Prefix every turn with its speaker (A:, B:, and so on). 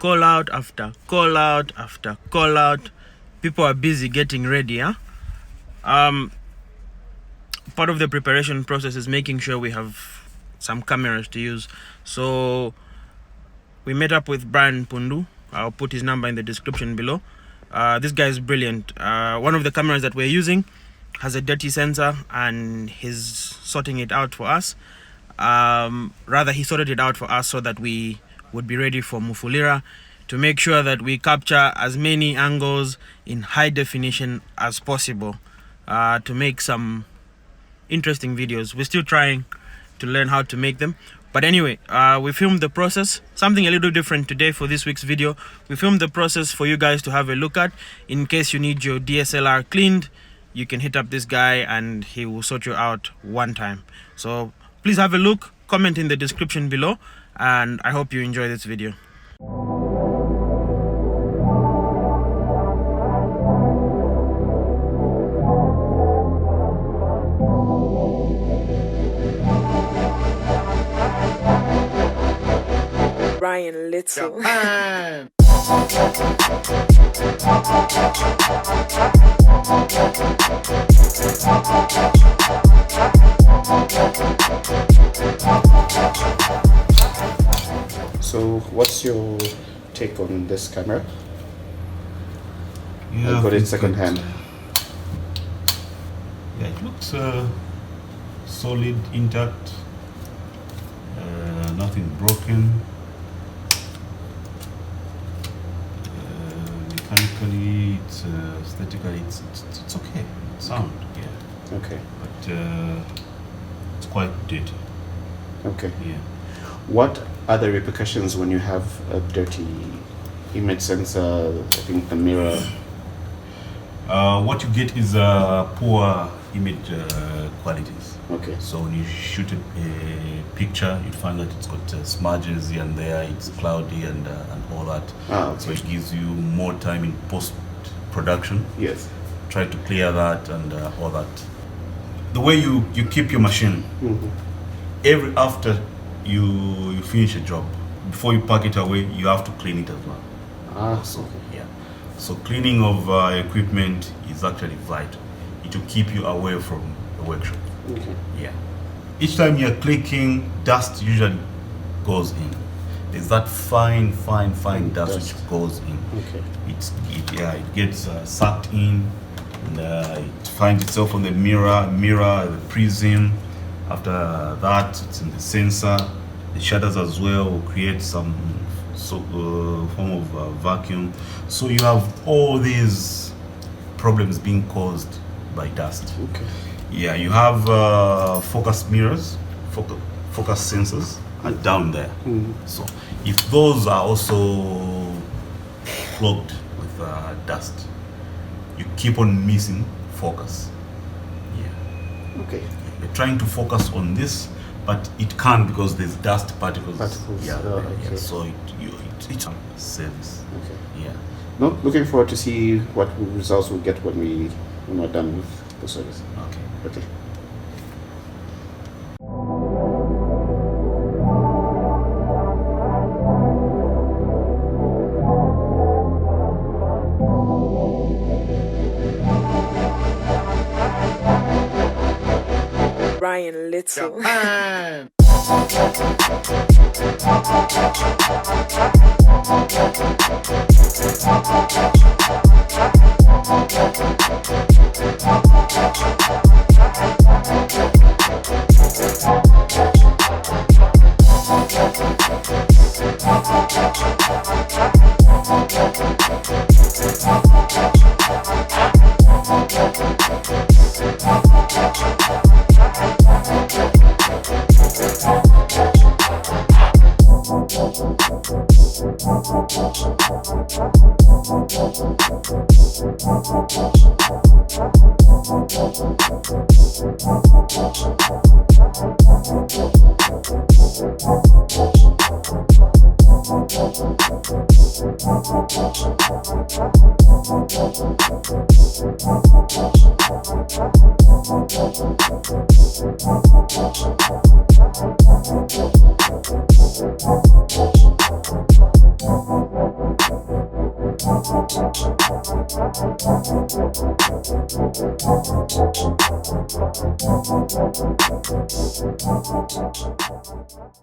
A: call out after call out after call out. People are busy getting ready. Part of the preparation process is making sure we have some cameras to use. So we met up with Brian Mpundu. I'll put his number in the description below. This guy is brilliant. One of the cameras that we're using has a dirty sensor, and he's sorting it out for us. Rather, he sorted it out for us so that we would be ready for Mufulira, to make sure that we capture as many angles in high definition as possible, to make some interesting videos. We're still trying to learn how to make them. But anyway, we filmed the process. Something a little different today for this week's video. We filmed the process for you guys to have a look at. In case you need your DSLR cleaned, you can hit up this guy and he will sort you out one time. So please have a look, comment in the description below, and I hope you enjoy this video.
B: Brian Little.
C: So what's your take on this camera?
D: Yeah,
C: I got it second hand.
D: Yeah, it looks solid, intact, nothing broken. Mechanically, it's aesthetically, it's okay. It's sound, yeah.
C: Okay.
D: But it's quite dirty.
C: Okay.
D: Yeah.
C: What are the repercussions when you have a dirty image sensor? I think the mirror.
D: What you get is poor image qualities.
C: Okay.
D: So when you shoot a picture, you find that it's got smudges here and there, it's cloudy and all that.
C: Okay.
D: So it gives you more time in post-production.
C: Yes.
D: Try to clear that and all that. The way you keep your machine, every after you finish a job, before you pack it away, you have to clean it as well. So,
C: okay.
D: yeah. So cleaning of equipment is actually vital. It will keep you away from the workshop.
C: Okay.
D: Yeah. Each time you're clicking, dust usually goes in. There's that fine dust which goes in.
C: Okay.
D: It gets sucked in, and it finds itself on the mirror, the prism. After that, it's in the sensor. The shutters as well will create some form of vacuum. So you have all these problems being caused by dust.
C: Okay.
D: Yeah, you have focus mirrors, focus sensors are down there. So if those are also clogged with dust, you keep on missing focus. Yeah.
C: Okay.
D: You're trying to focus on this, but it can't because there's dust particles. Yeah,
C: okay.
D: So it's a service.
C: Okay.
D: Yeah.
C: No, looking forward to see what results we'll get when we're done with the service.
D: Okay.
C: Okay.
B: Brian Little.